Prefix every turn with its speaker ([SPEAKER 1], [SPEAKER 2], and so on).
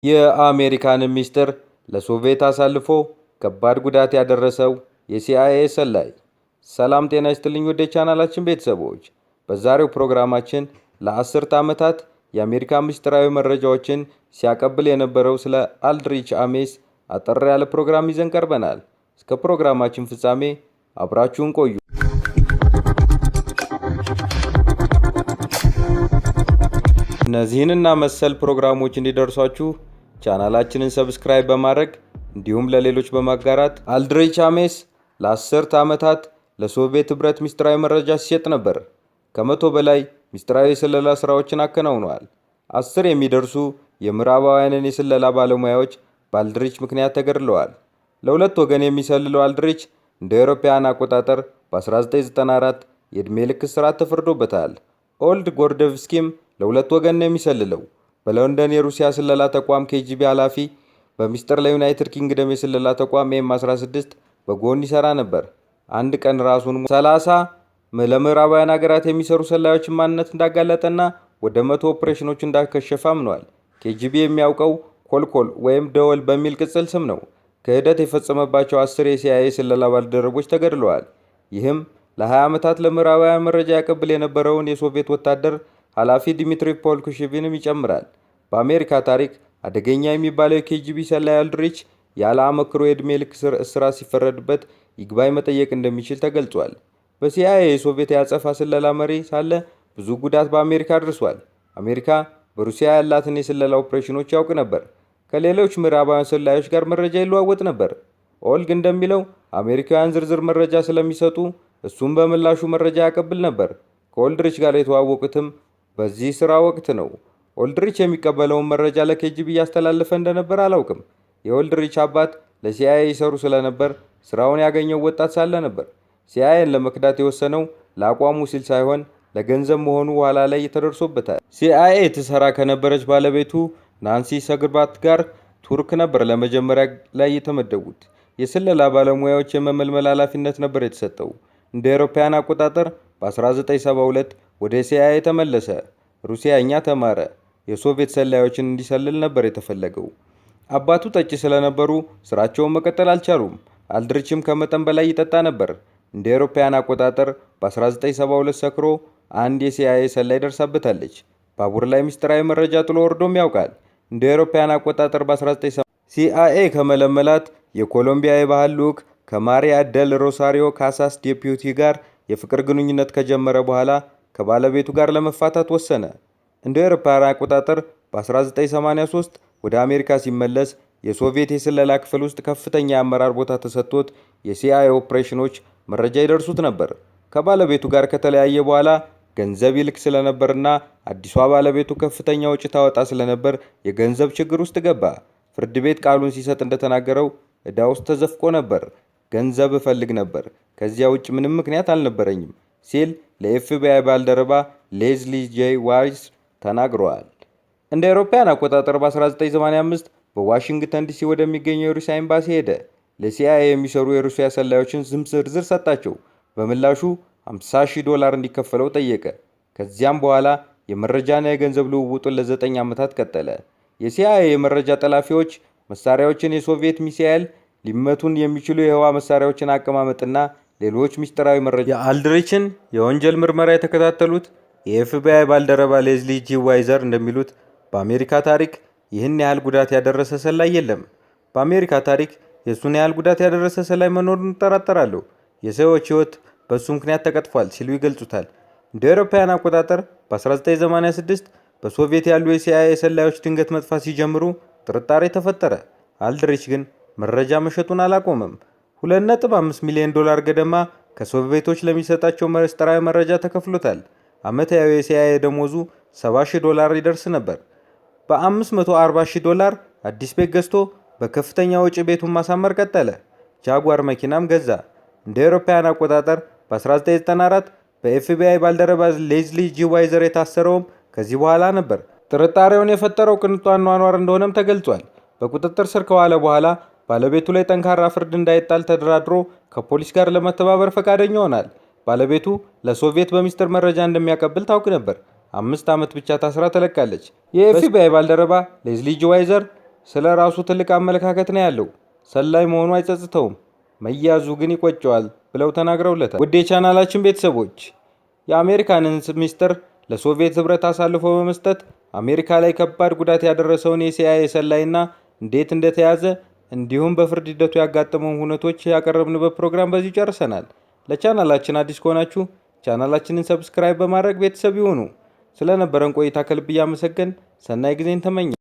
[SPEAKER 1] የአሜሪካንን ሚስጥር ለሶቪየት አሳልፎ ከባድ ጉዳት ያደረሰው የሲአይኤ ሰላይ። ሰላም ጤና ይስጥልኝ ወደ ቻናላችን ቤተሰቦች፣ በዛሬው ፕሮግራማችን ለአስርተ ዓመታት የአሜሪካ ምስጢራዊ መረጃዎችን ሲያቀብል የነበረው ስለ አልድሪች አሜስ አጠር ያለ ፕሮግራም ይዘን ቀርበናል። እስከ ፕሮግራማችን ፍጻሜ አብራችሁን ቆዩ። እነዚህንና መሰል ፕሮግራሞች እንዲደርሷችሁ ቻናላችንን ሰብስክራይብ በማድረግ እንዲሁም ለሌሎች በማጋራት አልድሪች አሜስ ለአስርተ ዓመታት ለሶቪየት ኅብረት ምስጢራዊ መረጃ ሲሰጥ ነበር። ከመቶ በላይ ምስጢራዊ የስለላ ስራዎችን አከናውኗል። 10 የሚደርሱ የምዕራባውያንን የስለላ ባለሙያዎች በአልድሪች ምክንያት ተገድለዋል። ለሁለት ወገን የሚሰልለው አልድሪች እንደ አውሮፓውያን አቆጣጠር በ1994 የዕድሜ ልክ እስራት ተፈርዶበታል። ኦልድ ጎርደቭስኪም ለሁለት ወገን ነው የሚሰልለው። በለንደን የሩሲያ ስለላ ተቋም ኬጂቢ ኃላፊ፣ በሚስጥር ለዩናይትድ ኪንግደም የስለላ ተቋም ኤም16 በጎን ይሰራ ነበር። አንድ ቀን ራሱን 30 ለምዕራባውያን ሀገራት የሚሰሩ ሰላዮችን ማንነት እንዳጋለጠና ወደ 100 ኦፕሬሽኖች እንዳከሸፈ አምኗል። ኬጂቢ የሚያውቀው ኮልኮል ወይም ደወል በሚል ቅጽል ስም ነው። ክህደት የፈጸመባቸው 10 የሲአይኤ ስለላ ባልደረቦች ተገድለዋል። ይህም ለ20 ዓመታት ለምዕራባውያን መረጃ ያቀብል የነበረውን የሶቪየት ወታደር ኃላፊ ዲሚትሪ ፖልኩሼቪንም ይጨምራል። በአሜሪካ ታሪክ አደገኛ የሚባለው የኬጂቢ ሰላይ አልድሪች ያለ አመክሮ የዕድሜ ልክ እስራት ሲፈረድበት ይግባኝ መጠየቅ እንደሚችል ተገልጿል። በሲአይኤ የሶቪየት የአጸፋ ስለላ መሪ ሳለ ብዙ ጉዳት በአሜሪካ አድርሷል። አሜሪካ በሩሲያ ያላትን የስለላ ኦፕሬሽኖች ያውቅ ነበር። ከሌሎች ምዕራባውያን ሰላዮች ጋር መረጃ ይለዋወጥ ነበር። ኦልግ እንደሚለው አሜሪካውያን ዝርዝር መረጃ ስለሚሰጡ እሱም በምላሹ መረጃ ያቀብል ነበር። ከኦልድሪች ጋር የተዋወቁትም በዚህ ስራ ወቅት ነው። ኦልድሪች የሚቀበለውን መረጃ ለኬጂቢ እያስተላለፈ እንደነበር አላውቅም። የኦልድሪች አባት ለሲአይኤ ይሰሩ ስለነበር ስራውን ያገኘው ወጣት ሳለ ነበር። ሲአይኤን ለመክዳት የወሰነው ለአቋሙ ሲል ሳይሆን ለገንዘብ መሆኑ ኋላ ላይ ተደርሶበታል። ሲአይኤ ትሰራ ከነበረች ባለቤቱ ናንሲ ሰግባት ጋር ቱርክ ነበር ለመጀመሪያ ላይ የተመደቡት። የስለላ ባለሙያዎች የመመልመል ኃላፊነት ነበር የተሰጠው። እንደ አውሮፓውያን አቆጣጠር በ1972 ወደ ሲአይኤ ተመለሰ። ሩሲያኛ ተማረ። የሶቪየት ሰላዮችን እንዲሰልል ነበር የተፈለገው። አባቱ ጠጪ ስለነበሩ ስራቸውን መቀጠል አልቻሉም። አልድሪችም ከመጠን በላይ ይጠጣ ነበር። እንደ አውሮፓውያን አቆጣጠር በ1972 ሰክሮ አንድ የሲአይኤ ሰላይ ደርሳበታለች። ባቡር ላይ ምስጢራዊ መረጃ ጥሎ ወርዶም ያውቃል። እንደ አውሮፓውያን አቆጣጠር በ1970 ሲአይኤ ከመለመላት የኮሎምቢያ የባህል ልዑክ ከማሪያ ደል ሮሳሪዮ ካሳስ ዴፒዩቲ ጋር የፍቅር ግንኙነት ከጀመረ በኋላ ከባለቤቱ ጋር ለመፋታት ወሰነ። እንደ አውሮፓውያን አቆጣጠር በ1983 ወደ አሜሪካ ሲመለስ የሶቪየት የስለላ ክፍል ውስጥ ከፍተኛ የአመራር ቦታ ተሰጥቶት የሲአይኤ ኦፕሬሽኖች መረጃ ይደርሱት ነበር። ከባለቤቱ ጋር ከተለያየ በኋላ ገንዘብ ይልክ ስለነበርና አዲሷ ባለቤቱ ከፍተኛ ወጪ ታወጣ ስለነበር የገንዘብ ችግር ውስጥ ገባ። ፍርድ ቤት ቃሉን ሲሰጥ እንደተናገረው ዕዳ ውስጥ ተዘፍቆ ነበር። ገንዘብ እፈልግ ነበር፣ ከዚያ ውጭ ምንም ምክንያት አልነበረኝም ሲል ለኤፍቢአይ ባልደረባ ሌዝሊ ጄ ዋይስ ተናግረዋል። እንደ አውሮፓውያን አቆጣጠር በ1985 በዋሽንግተን ዲሲ ወደሚገኘው የሩሲያ ኤምባሲ ሄደ። ለሲአይኤ የሚሰሩ የሩሲያ ሰላዮችን ስም ዝርዝር ሰጣቸው። በምላሹ $50,000 እንዲከፈለው ጠየቀ። ከዚያም በኋላ የመረጃና የገንዘብ ልውውጡን ለ9 ዓመታት ቀጠለ። የሲአይኤ የመረጃ ጠላፊዎች መሳሪያዎችን፣ የሶቪየት ሚሳኤል ሊመቱን የሚችሉ የህዋ መሳሪያዎችን አቀማመጥና ሌሎች ምስጢራዊ መረጃ የአልድሪችን የወንጀል ምርመራ የተከታተሉት የኤፍቢአይ ባልደረባ ሌዝሊ ጂ ዋይዘር እንደሚሉት በአሜሪካ ታሪክ ይህን ያህል ጉዳት ያደረሰ ሰላይ የለም። በአሜሪካ ታሪክ የእሱን ያህል ጉዳት ያደረሰ ሰላይ መኖሩን እጠራጠራለሁ። የሰዎች ህይወት በእሱ ምክንያት ተቀጥፏል ሲሉ ይገልጹታል። እንደ አውሮፓውያን አቆጣጠር በ1986 በሶቪየት ያሉ የሲአይኤ ሰላዮች ድንገት መጥፋት ሲጀምሩ ጥርጣሬ ተፈጠረ። አልድሪች ግን መረጃ መሸጡን አላቆመም። $2.5 ሚሊዮን ገደማ ከሶቪየቶች ለሚሰጣቸው ምስጢራዊ መረጃ ተከፍሎታል። ዓመታዊ የሲአይኤ ደሞዙ $70,000 ይደርስ ነበር። በ$540,000 አዲስ ቤት ገዝቶ በከፍተኛ ወጪ ቤቱን ማሳመር ቀጠለ። ጃጓር መኪናም ገዛ። እንደ አውሮፓውያን አቆጣጠር በ1994 በኤፍቢአይ ባልደረባ ሌዝሊ ጂ ዋይዘር የታሰረውም ከዚህ በኋላ ነበር። ጥርጣሬውን የፈጠረው ቅንጡ አኗኗር እንደሆነም ተገልጿል። በቁጥጥር ስር ከዋለ በኋላ ባለቤቱ ላይ ጠንካራ ፍርድ እንዳይጣል ተደራድሮ ከፖሊስ ጋር ለመተባበር ፈቃደኛ ሆናል። ባለቤቱ ለሶቪየት በሚስጥር መረጃ እንደሚያቀብል ታውቅ ነበር። 5 ዓመት ብቻ ታስራ ተለቃለች። የኤፍቢአይ ባልደረባ ሌዝሊ ጂ ዋይዘር ስለ ራሱ ትልቅ አመለካከት ነው ያለው። ሰላይ መሆኑ አይጸጽተውም፣ መያዙ ግን ይቆጨዋል ብለው ተናግረውለታል። ውድ የቻናላችን ቤተሰቦች የአሜሪካንን ሚስጥር ለሶቪየት ህብረት አሳልፎ በመስጠት አሜሪካ ላይ ከባድ ጉዳት ያደረሰውን የሲአይኤ ሰላይና እንዴት እንደተያዘ እንዲሁም በፍርድ ሂደቱ ያጋጠመውን ሁነቶች ያቀረብንበት ፕሮግራም በዚህ ጨርሰናል። ለቻናላችን አዲስ ከሆናችሁ ቻናላችንን ሰብስክራይብ በማድረግ ቤተሰብ ይሁኑ። ስለነበረን ቆይታ ከልብ እያመሰገን ሰናይ ጊዜን ተመኘ።